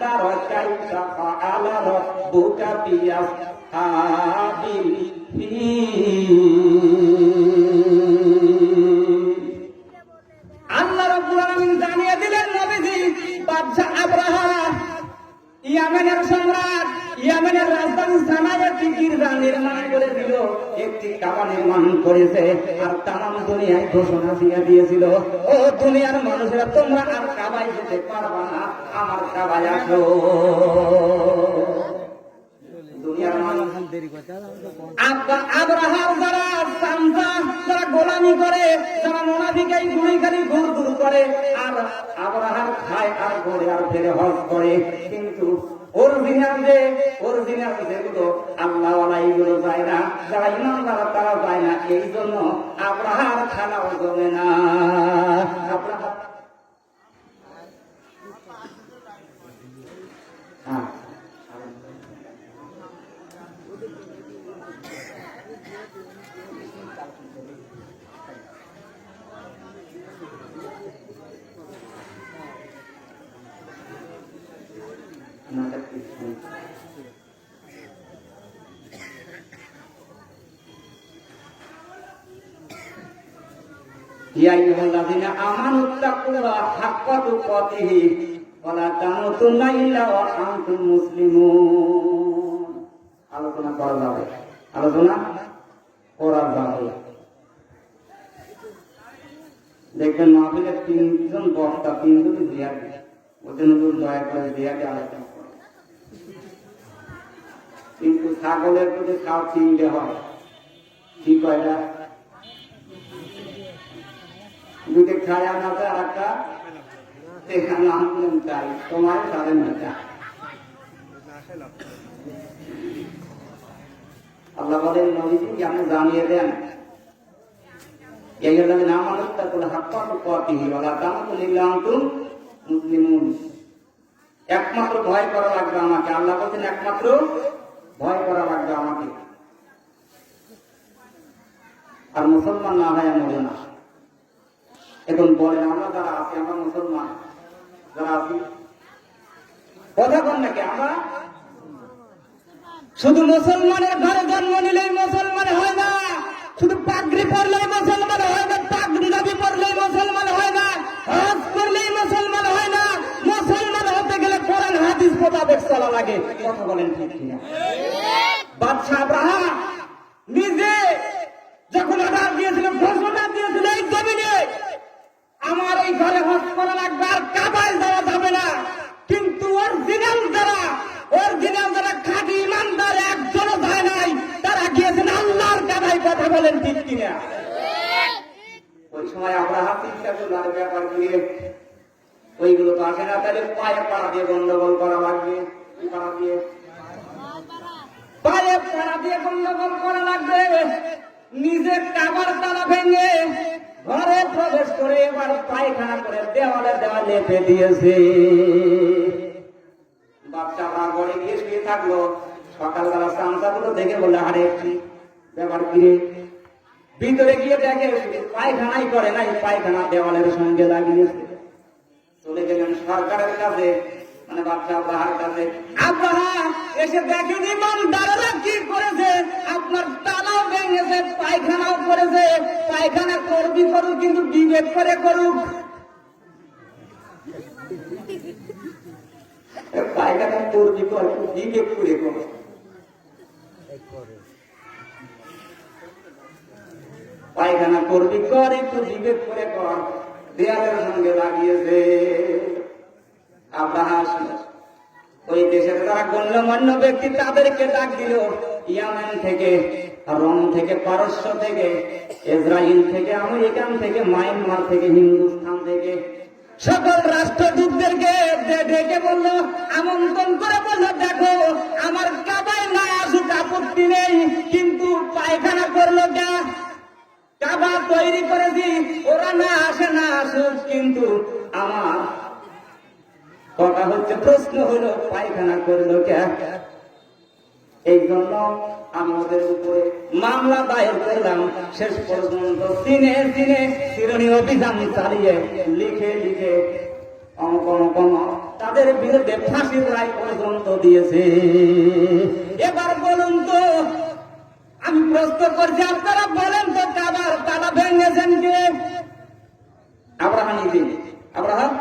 তারা কাইফা ফাআলা রাব্বুকা বিআসহাবিল আল্লাহ রাব্বুল আলামিন জানিয়ে দিলেন নবীজি বাদশা আবরাহা ইয়ামেনের সম্রাট ইয়ামেনের রাজধানী সানায় একটি গির্জা নির্মাণ করে দিল, একটি কাবা নির্মাণ করেছে আর তামাম দুনিয়ায় ঘোষণা দিয়ে দিয়েছিল, ও দুনিয়ার মানুষেরা তোমরা আর কাবায় যেতে পারবা না, আমার কাবায় আসো। দুনিয়ার মানুষ আবরাহার যারা সামসা যারা গোলামি করে, যারা মুনাফিকাই গুলিগালি ঘুর ঘুর করে, আর আবরাহার খায় আর ঘরে আর ফেরে হজ করে, কিন্তু অরিজিনাল যেগুলো আল্লাহওয়ালা এইগুলো যায় না, যারা ইমানদার তারা যায় না, এই জন্য আবরাহার খানাও জমে না। আবরাহা ইয়া আইয়ুহাল্লাযীনা আমানুত্তাকুল্লাহা হাক্কা তুকাতিহি ওয়া লা তামুতুন্না ইল্লা ওয়া আনতুম মুসলিমুন। আলোচনা করা যাবে। দেখবেন মাহফিলে তিনজন বক্তা, তিনজনই জিয়াদি, ওদের দয়া করে জিয়াদি আলোচনা করে, কিন্তু ছাগলের প্রতি খাও তিনটে হয়, ঠিক হয় না? দুটো খায়া না যায় আর একটা এখানে আনলেন চাই, তোমার তাদের না চাই। আল্লাহ বলেন নবীজি আপনি জানিয়ে দেন একমাত্র ভয় করা লাগবে আমাকে। আল্লাহ বলছেন একমাত্র ভয় করা লাগবে আমাকে, আর মুসলমান না হয় মরে না। এখন বলেন আমরা যারা আছি, আমরা মুসলমান যারা আছি, কথা বল নাকি? আমরা শুধু মুসলমানের ঘরে জন্ম নিলেই মুসলমান হয় না, শুধু পাগড়ি পরলেই মুসলমান হয় না, পাগড়ি দাবি পরলেই মুসলমান হয় না, হজ করলেই মুসলমান হয় না। মুসলমান হতে গেলে কোরআন হাদিস মোতাবেক চলা লাগে। কথা বলেন ঠিক কিনা? বাদশা আবরাহা নিজে যখন অর্ডার দিয়েছিল, ঘোষণা দিয়েছিল এই জমিনে আমার এই ঘরে হজ করা লাগবে, আর কাবায় যাওয়া যাবে না, কিন্তু অরিজিনাল যারা খাঁটি ইমানদার একজনও যায় নাই, তারা গিয়েছেন আল্লাহর কাবায়। কথা বলেন ঠিক কিনা? ওই সময় আমরা চিন্তা করলাম ব্যাপার দিয়ে ওইগুলো তো আসে না, তাহলে পায়ে পাড়া দিয়ে গন্ডগোল করা লাগবে। পায়ে পাড়া দিয়ে গন্ডগোল করা লাগবে। নিজে কাবার তালা ভেঙে ঘরে প্রবেশ করে এবার পায়খানা করে দেওয়ালে লেপে দিয়েছে। বাচ্চারা ঘরে গিয়ে শুয়ে থাকলো। সকালবেলা চামচাগুলো দেখে বললে আরে কি ব্যাপার কিরে, ভিতরে গিয়ে দেখে পায়খানাই করে নাই, পায়খানা দেওয়ালের সঙ্গে লাগিয়েছে। চলে গেলেন সরকারের কাছে, মানে বাচ্চা আব্রাহার কাছে। আব্রাহা এসে দেখেন ইমানদাররা কি করেছে, আপনার তালাও ভেঙেছে, পায়খানাও করেছে। পায়খানা করবি করুক, কিন্তু বিবেক করে করুক। পায়খানা করবি কর, বিবেক করে কর। পায়খানা করবি কর, একটু বিবেক করে কর। দেয়ালের সঙ্গে লাগিয়েছে। আব্রাহা ওই দেশের যারা গণ্যমান্য ব্যক্তি তাদেরকে ডাক দিল, ইয়ামেন থেকে, রোম থেকে, পারস্য থেকে, ইসরায়েল থেকে, আমেরিকান থেকে, মায়ানমার থেকে, হিন্দুস্তান থেকে সকল রাষ্ট্রদূতদেরকে ডেকে বলল, আমন্ত্রণ করে বলল, দেখো আমার কাবায় না আসুক আপত্তি নেই, কিন্তু পায়খানা করলো কে? কাবা তৈরি করেছি, ওরা না আসে না আসুক, কিন্তু আমার কথা হচ্ছে, প্রশ্ন হলো পায়খানা করলো কে? এই জন্য আমাদের উপরে মামলা দায়ের করলাম। শেষ পর্যন্ত দিনে দিনে চিরুনি অভিযান চালিয়ে লিখে লিখে তাদের বিরুদ্ধে ফাঁসির রায় পর্যন্ত দিয়েছে। এবার বলুন তো, আমি প্রশ্ন করছি, আপনারা বলেন তো, কাবার তালা ভেঙেছেন কে? আব্রাহাম নিজে। আব্রাহাম।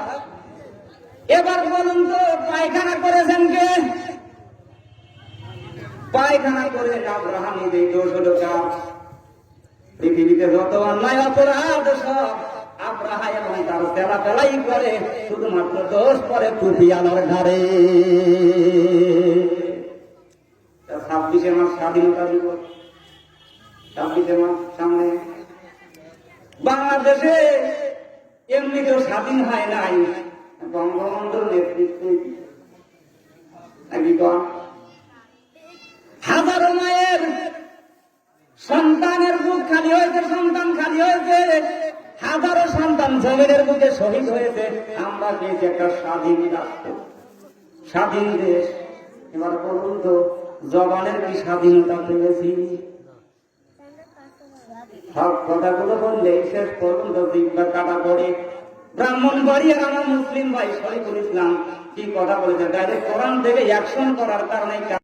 এবার বলুন তো, পায়খানা করেছেন কে? পায়খানা করে আব্রাহাম নিজে। দোষ হলো কার? পৃথিবীতে যত অন্যায় অপরাধ সব আব্রাহা এবং তার তেলা তেলাই করে, শুধুমাত্র দোষ পরে টুপি আনার ঘরে। 26শে মাস স্বাধীনতা দিবস, 26শে মাস সামনে। বাংলাদেশে এমনি তো স্বাধীন হয় নাই, বঙ্গবন্ধুর নেতৃত্বে হাজারো মায়ের সন্তানের বুক খালি হয়েছে, সন্তান খালি হয়েছে, হাজারো সন্তান জমিনের বুকে শহীদ হয়েছে। আমরা পেয়েছি একটা স্বাধীন রাষ্ট্র, স্বাধীন দেশ। এবার বলুন তো, জবানের কি স্বাধীনতা পেয়েছি? সব কথাগুলো বললে শেষ পর্যন্ত জিহ্বা কাটা পড়ে। ব্রাহ্মণবাড়িয়ার আমার মুসলিম ভাই শরীফুল ইসলাম কি কথা বলেছে, ডাইরেক্ট কোরআন থেকে অ্যাকশন করার কারণে